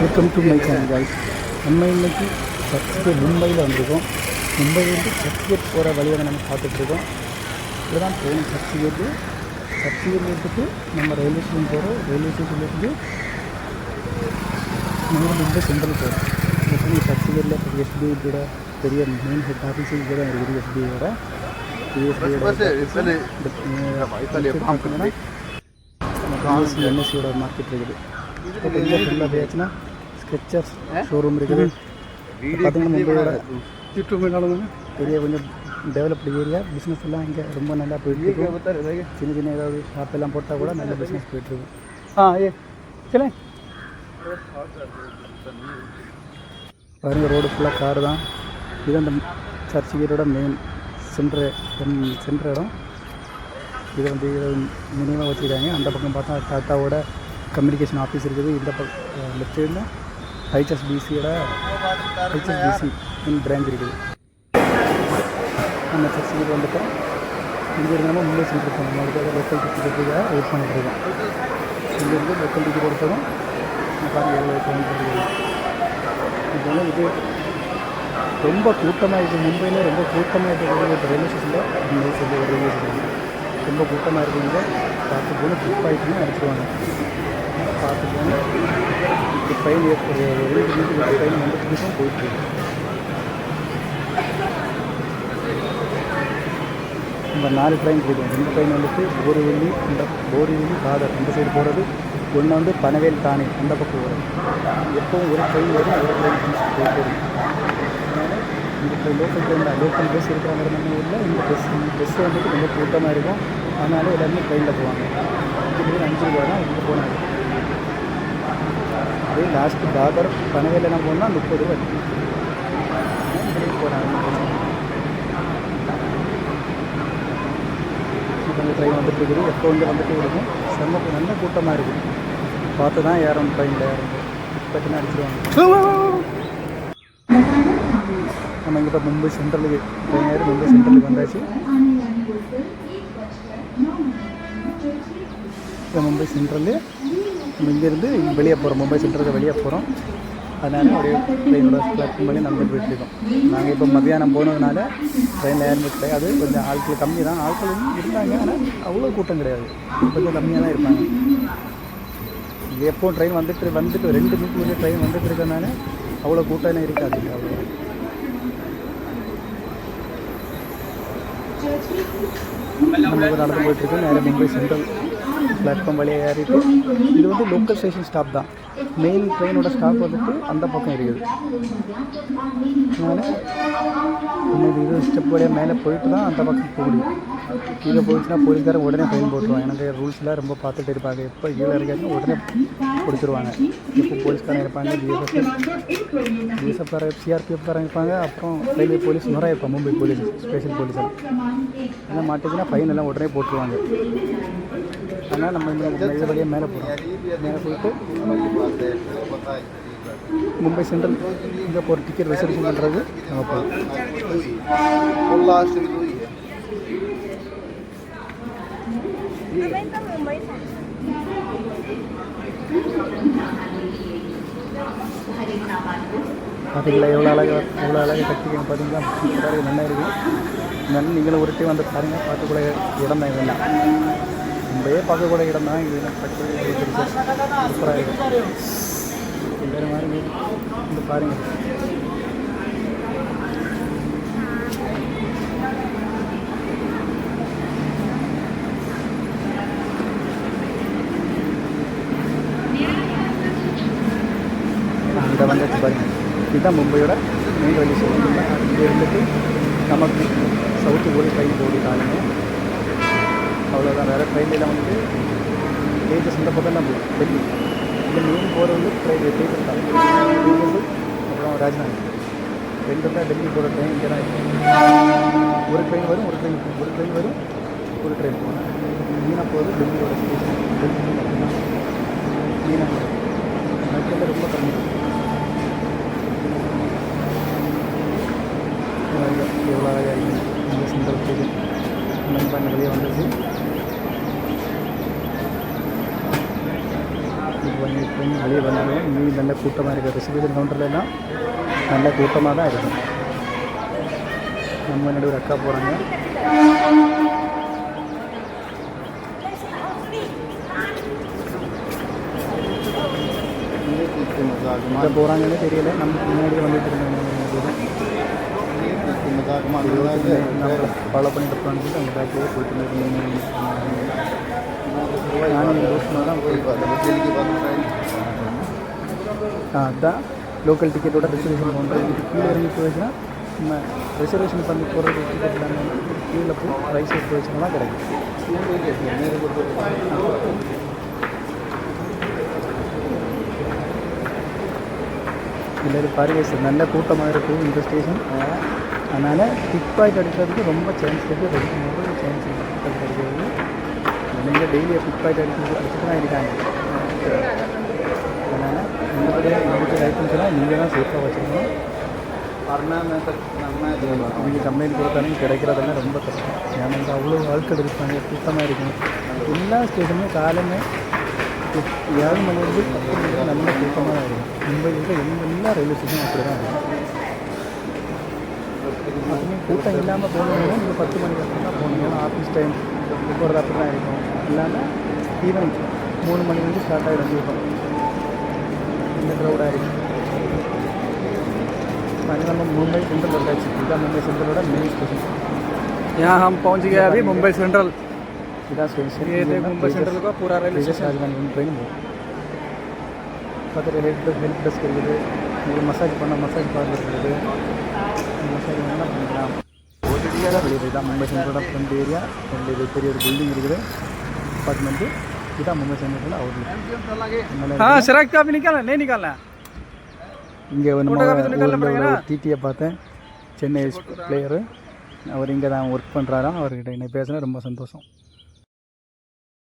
Welcome to my channel guys. நம்ம இன்றைக்கி சர்ச்சுக்கு மும்பையில் வந்திருக்கோம். மும்பையிலேருந்து சர்ச்சுகேட் போகிற வழியை நம்ம பார்த்துட்ருக்கோம். இதுதான் ட்ரெயின் சர்ச்சுகேட்டு. சர்ச்சுகேட்டுக்கு நம்ம ரயில்வே ஸ்டேஷன் போகிறோம். ரயில்வே ஸ்டேஷன்லேருந்து நம்ம மும்பை சென்ட்ரல் போகிறோம். எப்படி சர்ச்சுகேட்டில் எஸ்பிஐயோட பெரிய மெயின் ஹெட் ஆஃபீஸ் இங்கே தான் இருக்குது. எஸ்பிஐயோட என்எஸ்சியோட மார்க்கெட் இருக்குது. கொஞ்சம் ஃபுல்லாக போயாச்சுன்னா ஸ்கெச்சர்ஸ் ஷோரூம் இருக்குது. பார்த்திங்கன்னா மும்பையோட பெரிய கொஞ்சம் டெவலப்டு ஏரியா. பிஸ்னஸ் எல்லாம் இங்கே ரொம்ப நல்லா போயிட்டுருக்கு. சின்ன சின்ன ஏதாவது ஷாப் எல்லாம் போட்டால் கூட நல்ல பிஸ்னஸ் போயிட்டுருக்கு. சரி பாருங்க, ரோடு ஃபுல்லாக காரு தான். இது அந்த சர்ச்சுகேட்டோட மெயின் சென்ட்ரு இடம். இதை வந்து மினிமம் வச்சுருக்காங்க. அந்த பக்கம் பார்த்தா டாட்டாவோட கம்யூனிகேஷன் ஆஃபீஸ் இருக்குது. இந்த பக்கம் லெஃப்ட் சைடில் HSBC பிரான்ச் இருக்குது. நம்ம சர்ச்சுகேட் வந்துட்டோம். இங்கே இருந்தாலும் மும்பை சென்ட்ரு போகணும். நம்மளுக்கு லோக்கல் டிக்கெட்டுக்காக வெயிட் பண்ணிட்டுருக்கோம். இங்கேருந்து லோக்கல் டிக்கெட் எடுத்ததும் பாருங்கள் எவ்வளோ இருக்குது. இது ரொம்ப கூட்டமாக இருக்குது. மும்பையில் ரொம்ப கூட்டமாக இருக்குது. இப்போ ரயில்வே ஸ்டேஷனில் ரயில்வே ஸ்டேஷன் ரொம்ப கூட்டமாக இருக்குங்க. பார்த்து போகணும். ட்ரிப் ஆகிட்டுன்னு அடிச்சிடுவாங்க. பார்த்து போகணும். இப்போ ட்ரெயின் ஒரு 2 நிமிஷம் ட்ரெயின் வந்து நிமிஷம் போயிட்டுருக்கு. நம்ம 4 ட்ரெயின் இருக்குது. 2 ட்ரெயின் வந்துட்டு போரிவெல்லி தாதர் அந்த சைடு போகிறது. ஒன்று வந்து பனவேல் தானே அந்த பக்கம் வரும். எப்போவும் ஒரு ட்ரெயின் வரும், ஒரு ட்ரெயின் போயிட்டு வரும். அதனால் இந்த லோக்கல் ட்ரெயினில் லோக்கல் பஸ் இருக்கிற மாதிரி நம்ம ஊரில் இந்த பஸ்ஸு வந்துட்டு ரொம்ப கூட்டமாக இருக்கும். அதனால எல்லாருமே ட்ரெயினில் போவாங்க. 5 ரூபா தான் இங்கே போனாங்க. அதே லாஸ்ட்டு தாதர் பனவேல் என்ன போனால் 30 ரூபா இங்கேயும் போனாங்க. இப்போ இந்த ட்ரெயின் வந்துட்டு இருக்குது. எப்போ வந்துட்டு இருக்கும். செம்ம நல்ல கூட்டமாக இருக்குது. பார்த்து தான் ஏறணும். ட்ரெயினில் ஏறணும். பற்றினா அடிச்சிடுவாங்க. நம்ம இங்கே இப்போ மும்பை சென்ட்ரலுக்கு ட்ரெயின் ஏறி மும்பை சென்ட்ரலுக்கு வந்தாச்சு. இப்போ மும்பை சென்ட்ரலு நம்ம இங்கேருந்து வெளியே போகிறோம். மும்பை சென்ட்ரலுக்கு வெளியே போகிறோம். அதனால் அப்படியே ட்ரெயினோட பிளாட்ஃபார்ம் பண்ணி நம்ம போயிட்டுருக்கோம். நாங்கள் இப்போ மத்தியானம் போனதுனால ட்ரெயினில் ஏறிட்டு அது கொஞ்சம் ஆட்கள் கம்மி தான். ஆட்கள் இருந்தாங்க, ஆனால் அவ்வளோ கூட்டம் கிடையாது. கொஞ்சம் கம்மியாக தான் இருப்பாங்க. இது எப்போவும் ட்ரெயின் வந்துட்டு 2 நிமிஷம் ட்ரெயின் வந்துட்டு இருக்கிறதுனால அவ்வளோ கூட்டம் இருக்காது. அவ்வளோ நம்ம நடந்து போயிட்டுருக்கு. நேராக மும்பை சென்ட்ரல் பிளாட்ஃபார்ம் வழியாக ஏறிட்டு இது வந்து லோக்கல் ஸ்டேஷன் ஸ்டாப் தான். மெயின் ட்ரெயினோட ஸ்டாப் வந்துட்டு அந்த பக்கம் இருக்குது. அதனால் இன்னும் 20 ஸ்டெப் வழியாக மேலே போயிட்டு தான் அந்த பக்கம் போக முடியும். கீழே போயிடுச்சுன்னா போலீஸ்காரன் உடனே ஃபைன் போட்டுருவாங்க. எனக்கு ரூல்ஸ்லாம் ரொம்ப பார்த்துட்டு இருப்பாங்க. எப்போ கீழே இருக்காங்க உடனே பிடிச்சிருவாங்க. எப்போ போலீஸ்காரன் இருப்பாங்க, பிஎஸ்எஃப் CRPF காரங்க இருப்பாங்க. அப்புறம் ரயில்வே போலீஸ் நிறைய இருப்பாங்க. மும்பை போலீஸ் ஸ்பெஷல் போலீஸ் எல்லாம் மாட்டிச்சுன்னா ஃபைன் எல்லாம் உடனே போட்டுருவாங்க. அதனால் நம்ம இந்த வழியாக மேலே போகிறோம். மேலே போயிட்டு மும்பை சென்ட்ரல் இங்கே போகிற டிக்கெட் ரிசர்வேஷன் பண்ணுறது நம்ம போகிறோம். பார்த்தீங்களா எவ்வளோ அழகாக கட்டிக்கணும். பார்த்தீங்களா சூப்பராக நல்லா இருக்குது. நல்லா நீங்களும் ஒரு டைம் வந்து பாருங்கள். பார்க்கக்கூடிய இடம் தான் இதெல்லாம். மும்பையே பார்க்கக்கூடிய இடம் தான். இது சூப்பராக இருக்கும். வேறு மாதிரி வந்து பாருங்கள். இதை வந்துச்சு பாருங்கள். இதுதான் மும்பையோட மெயின் ரயில்வே ஸ்டேஷன். இங்கே இருந்துட்டு நமக்கு சவுத்து ஒரு ட்ரெயின் போடுறாங்க. அவ்வளோதான். வேறு ட்ரெயின்லாம் வந்துட்டு தேஜஸ் இந்த பக்கம் தான் போகும். டெல்லி இந்த மெயின் போகிற வந்து தேஜஸ் தான். தேஜஸ் அப்புறம் ராஜ்தானி 2 தான் டெல்லி போகிற ட்ரெயின். இங்கே தான் ஒரு ட்ரெயின் வரும், ஒரு ட்ரெயின் வரும், ஒரு ட்ரெயின் போகணும். மீனா போகிறது டெல்லியோட ஸ்டேஷன். டெல்லி மட்டும்தான் மீனா மக்கள் ரொம்ப கம்மி. எவ்வளோ அழகாக இருக்குது இந்த சென்ட்ரல் ஸ்டேஷன். நம்ம வெளியே வந்துச்சு. ட்ரெயின் வெளியே வந்தாலும் இங்கேயும் நல்ல கூட்டமாக இருக்குது. ரிசர்வேஷன் கவுண்டர்லாம் நல்ல கூட்டமாக தான் இருக்கும். நம்ம என்னோட ஒரு அக்கா போகிறாங்க. எங்கே போகிறாங்கன்னு தெரியல. நம்ம முன்னாடியே வந்துட்டு இருந்தாங்க. நம்மளை ஃபாலோ பண்ணிட்டு போனான்னு அவங்க பேக்கிலே போயிட்டு நானும் யோசனை தான் போய் அதுதான் லோக்கல் டிக்கெட்டோட ரிசர்வேஷன் பண்ணுறோம். இதுக்கு கீழே இறங்கி போயிடுச்சுன்னா நம்ம ரிசர்வேஷன் பண்ணி போகிறது டிக்கெட் இல்லாமல் கீழே போய் ரைஸ் எடுத்து வச்சுனா தான் கிடைக்கும். இல்லை பாருங்க சார், நல்ல கூட்டமாக இருக்கும் இந்த ஸ்டேஷன். அதனால் பிக் பாயிண்ட் அடிக்கிறதுக்கு ரொம்ப சான்ஸ் இருக்குது. ரொம்ப சான்ஸ் பிக் பாயிண்ட் அடிக்கிறது. நீங்கள் டெய்லி பிக் பாயிண்ட் அடிச்சுட்டு தான் இருக்காங்க. அதனால் நல்லபடியாக இருக்கிற ஐட்டம்ஸ்லாம் நீங்கள் தான் சேஃபாக வச்சுக்கணும். நீங்கள் கம்ப்ளைண்ட் கொடுத்தாலும் கிடைக்கிறதெல்லாம் ரொம்ப கஷ்டம். ஏன்னா இங்கே அவ்வளோ ஆட்கள் இருப்பாங்க, கூட்டமாக இருக்கும். எல்லா ஸ்டேஷனுமே காலமே 7 மணிலேருந்து 10 மணிக்கு நல்ல கூட்டமாக தான் இருக்கும். மும்பையில் இருக்க எல்லா ரயில்வே ஸ்டேஷனும் அப்படி தான் இருக்கும். அதுவுமே கூட்டம் இல்லாமல் போனீங்கன்னா நீங்கள் 10 மணிக்கு அப்புறம் தான் போகணும். ஏன்னா ஆஃபீஸ் டைம் போகிறது அப்படி தான் இருக்கும். இல்லாமல் ஈவினிங் 3 மணிலேருந்து ஸ்டார்ட் ஆகிடும் கூட்டம். இந்த க்ரௌடாக இருக்கும். நம்ம मुंबई सेंट्रल वर्क इधर मुंबई सेंट्रल मेन स्टेशन. यहाँ हम पहुँच गए अभी मुंबई सेंट्रल. इधर स्टेशन ये देख मुंबई सेंट्रल का पूरा रेलवे स्टेशन. राजधानी ट्रेन पता हेल्प डेस्क இருக்குது. உங்களுக்கு மசாஜ் பண்ண மசாஜ் பார்லர் இருக்குது. மசாஜ் பண்ணால் பண்ணிக்கலாம். இதுதான் மும்பை சென்ட்ரலோட ஃப்ரண்ட் ஏரியா. இது பெரிய ஒரு பில்டிங் இருக்குது, அப்பார்ட்மெண்ட்டு. இதுதான் மும்பை சென்ட்ரல் அவுட்லெட். हाँ शराब का भी निकालना नहीं निकालना. இங்கே நம்ம டிடியை பார்த்தேன், சென்னை பிளேயரு. அவர் இங்கே தான் ஒர்க் பண்ணுறாராம். அவர்கிட்ட என்ன பேசினா ரொம்ப சந்தோஷம்.